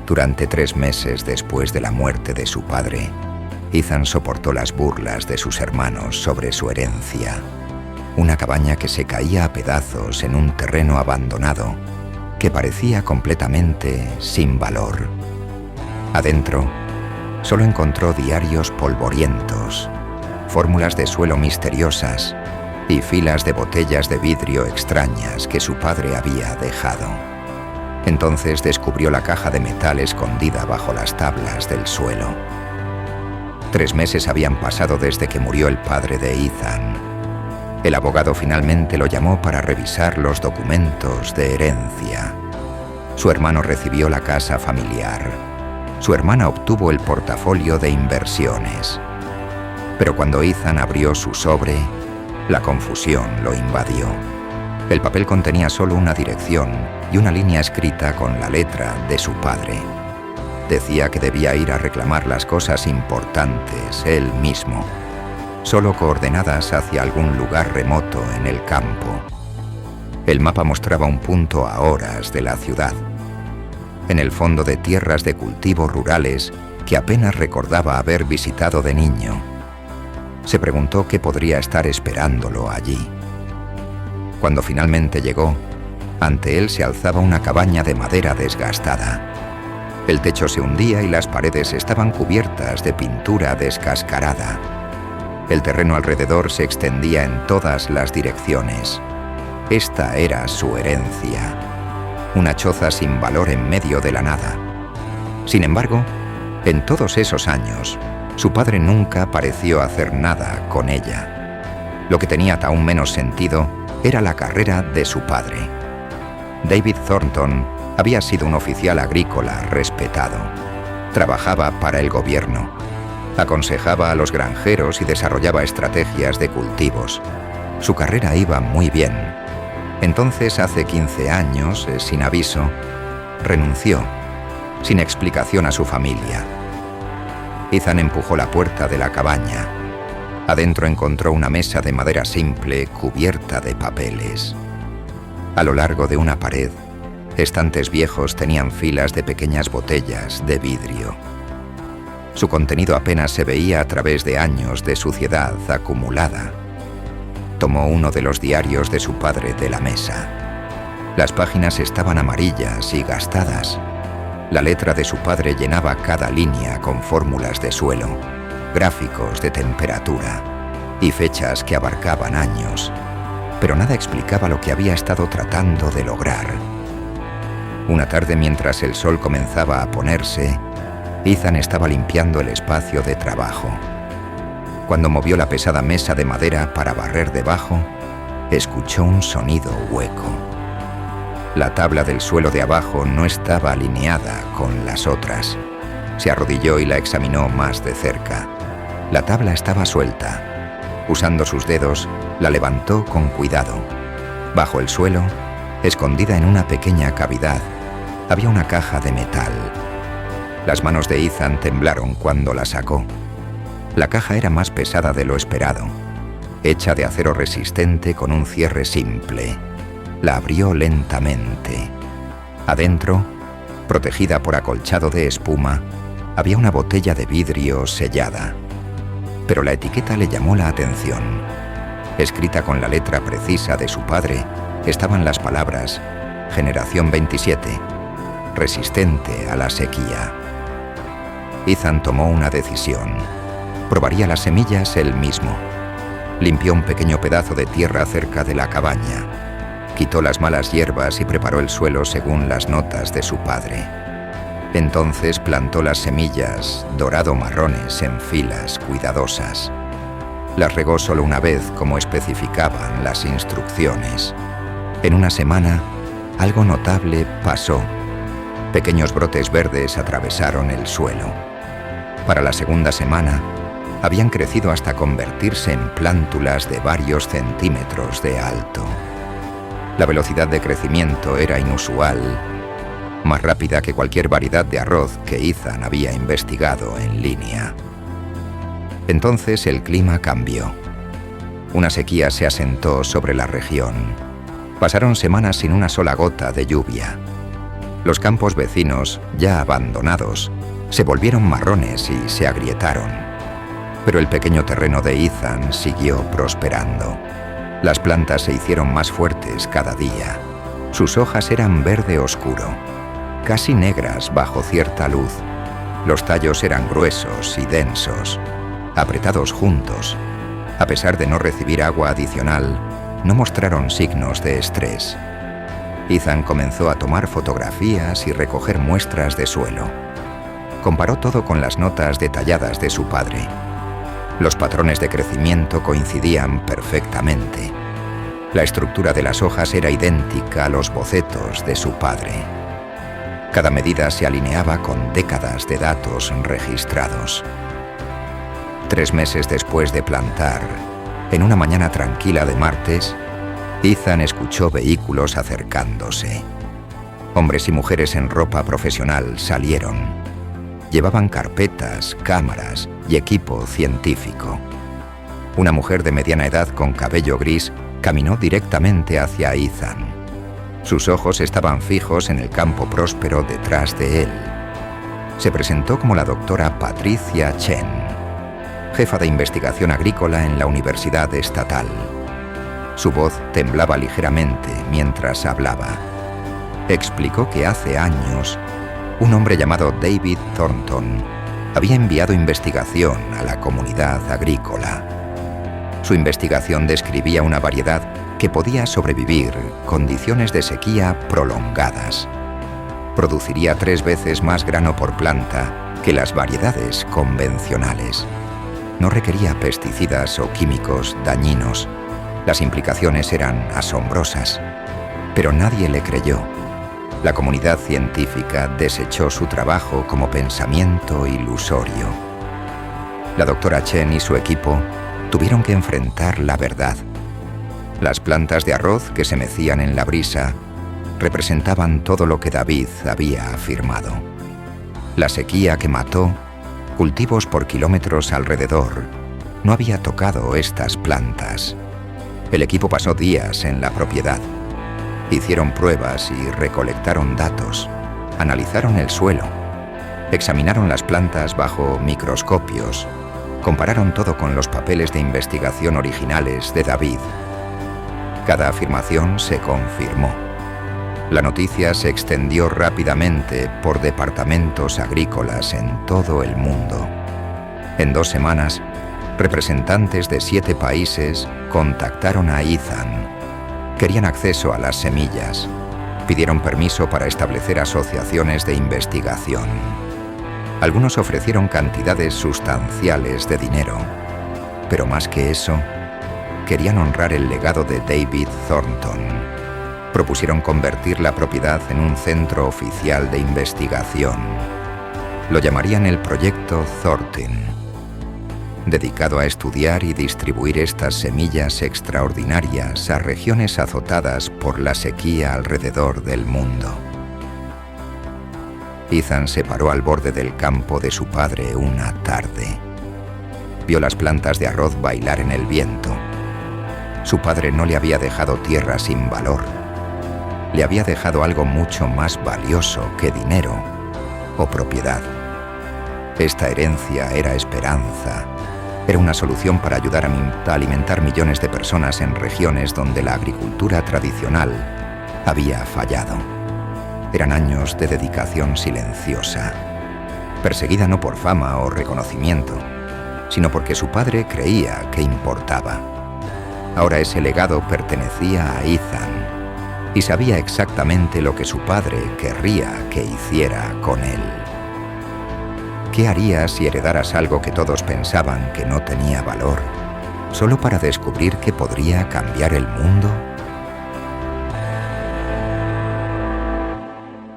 Durante 3 meses después de la muerte de su padre, Ethan soportó las burlas de sus hermanos sobre su herencia. Una cabaña que se caía a pedazos en un terreno abandonado que parecía completamente sin valor. Adentro, solo encontró diarios polvorientos, fórmulas de suelo misteriosas y filas de botellas de vidrio extrañas que su padre había dejado. Entonces descubrió la caja de metal escondida bajo las tablas del suelo. 3 meses habían pasado desde que murió el padre de Ethan. El abogado finalmente lo llamó para revisar los documentos de herencia. Su hermano recibió la casa familiar. Su hermana obtuvo el portafolio de inversiones. Pero cuando Ethan abrió su sobre, la confusión lo invadió. El papel contenía solo una dirección y una línea escrita con la letra de su padre. Decía que debía ir a reclamar las cosas importantes él mismo, solo coordenadas hacia algún lugar remoto en el campo. El mapa mostraba un punto a horas de la ciudad, en el fondo de tierras de cultivo rurales que apenas recordaba haber visitado de niño. Se preguntó qué podría estar esperándolo allí. Cuando finalmente llegó, ante él se alzaba una cabaña de madera desgastada. El techo se hundía y las paredes estaban cubiertas de pintura descascarada. El terreno alrededor se extendía en todas las direcciones. Esta era su herencia, una choza sin valor en medio de la nada. Sin embargo, en todos esos años, su padre nunca pareció hacer nada con ella. Lo que tenía aún menos sentido era la carrera de su padre. David Thornton había sido un oficial agrícola respetado. Trabajaba para el gobierno. Aconsejaba a los granjeros y desarrollaba estrategias de cultivos. Su carrera iba muy bien. Entonces, hace 15 años, sin aviso, renunció, sin explicación a su familia. Ethan empujó la puerta de la cabaña. Adentro encontró una mesa de madera simple cubierta de papeles. A lo largo de una pared, estantes viejos tenían filas de pequeñas botellas de vidrio. Su contenido apenas se veía a través de años de suciedad acumulada. Tomó uno de los diarios de su padre de la mesa. Las páginas estaban amarillas y gastadas. La letra de su padre llenaba cada línea con fórmulas de suelo, gráficos de temperatura y fechas que abarcaban años, pero nada explicaba lo que había estado tratando de lograr. Una tarde, mientras el sol comenzaba a ponerse, Ethan estaba limpiando el espacio de trabajo. Cuando movió la pesada mesa de madera para barrer debajo, escuchó un sonido hueco. La tabla del suelo de abajo no estaba alineada con las otras. Se arrodilló y la examinó más de cerca. La tabla estaba suelta. Usando sus dedos, la levantó con cuidado. Bajo el suelo, escondida en una pequeña cavidad, había una caja de metal. Las manos de Ethan temblaron cuando la sacó. La caja era más pesada de lo esperado, hecha de acero resistente con un cierre simple. La abrió lentamente. Adentro, protegida por acolchado de espuma, había una botella de vidrio sellada. Pero la etiqueta le llamó la atención. Escrita con la letra precisa de su padre, estaban las palabras Generación 27, resistente a la sequía. Ethan tomó una decisión. Probaría las semillas él mismo. Limpió un pequeño pedazo de tierra cerca de la cabaña. Quitó las malas hierbas y preparó el suelo según las notas de su padre. Entonces plantó las semillas dorado-marrones en filas cuidadosas. Las regó solo una vez, como especificaban las instrucciones. En una semana, algo notable pasó. Pequeños brotes verdes atravesaron el suelo. Para la segunda semana, habían crecido hasta convertirse en plántulas de varios centímetros de alto. La velocidad de crecimiento era inusual, más rápida que cualquier variedad de arroz que Ethan había investigado en línea. Entonces el clima cambió. Una sequía se asentó sobre la región. Pasaron semanas sin una sola gota de lluvia. Los campos vecinos, ya abandonados, se volvieron marrones y se agrietaron. Pero el pequeño terreno de Ethan siguió prosperando. Las plantas se hicieron más fuertes cada día. Sus hojas eran verde oscuro, casi negras bajo cierta luz. Los tallos eran gruesos y densos, apretados juntos. A pesar de no recibir agua adicional, no mostraron signos de estrés. Ethan comenzó a tomar fotografías y recoger muestras de suelo. Comparó todo con las notas detalladas de su padre. Los patrones de crecimiento coincidían perfectamente. La estructura de las hojas era idéntica a los bocetos de su padre. Cada medida se alineaba con décadas de datos registrados. 3 meses después de plantar, en una mañana tranquila de martes, Ethan escuchó vehículos acercándose. Hombres y mujeres en ropa profesional salieron. Llevaban carpetas, cámaras y equipo científico. Una mujer de mediana edad con cabello gris caminó directamente hacia Ethan. Sus ojos estaban fijos en el campo próspero detrás de él. Se presentó como la doctora Patricia Chen, jefa de investigación agrícola en la Universidad Estatal. Su voz temblaba ligeramente mientras hablaba. Explicó que hace años, un hombre llamado David Thornton había enviado investigación a la comunidad agrícola. Su investigación describía una variedad que podía sobrevivir condiciones de sequía prolongadas. Produciría 3 veces más grano por planta que las variedades convencionales. No requería pesticidas o químicos dañinos. Las implicaciones eran asombrosas, pero nadie le creyó. La comunidad científica desechó su trabajo como pensamiento ilusorio. La doctora Chen y su equipo tuvieron que enfrentar la verdad. Las plantas de arroz que se mecían en la brisa representaban todo lo que David había afirmado. La sequía que mató cultivos por kilómetros alrededor no había tocado estas plantas. El equipo pasó días en la propiedad. Hicieron pruebas y recolectaron datos. Analizaron el suelo. Examinaron las plantas bajo microscopios. Compararon todo con los papeles de investigación originales de David. Cada afirmación se confirmó. La noticia se extendió rápidamente por departamentos agrícolas en todo el mundo. En 2 semanas, representantes de 7 países contactaron a Ethan. Querían acceso a las semillas. Pidieron permiso para establecer asociaciones de investigación. Algunos ofrecieron cantidades sustanciales de dinero. Pero más que eso, querían honrar el legado de David Thornton. Propusieron convertir la propiedad en un centro oficial de investigación. Lo llamarían el Proyecto Thornton, dedicado a estudiar y distribuir estas semillas extraordinarias a regiones azotadas por la sequía alrededor del mundo. Ethan se paró al borde del campo de su padre una tarde. Vio las plantas de arroz bailar en el viento. Su padre no le había dejado tierra sin valor. Le había dejado algo mucho más valioso que dinero o propiedad. Esta herencia era esperanza. Era una solución para ayudar a alimentar millones de personas en regiones donde la agricultura tradicional había fallado. Eran años de dedicación silenciosa, perseguida no por fama o reconocimiento, sino porque su padre creía que importaba. Ahora ese legado pertenecía a Ethan y sabía exactamente lo que su padre querría que hiciera con él. ¿Qué harías si heredaras algo que todos pensaban que no tenía valor, solo para descubrir que podría cambiar el mundo?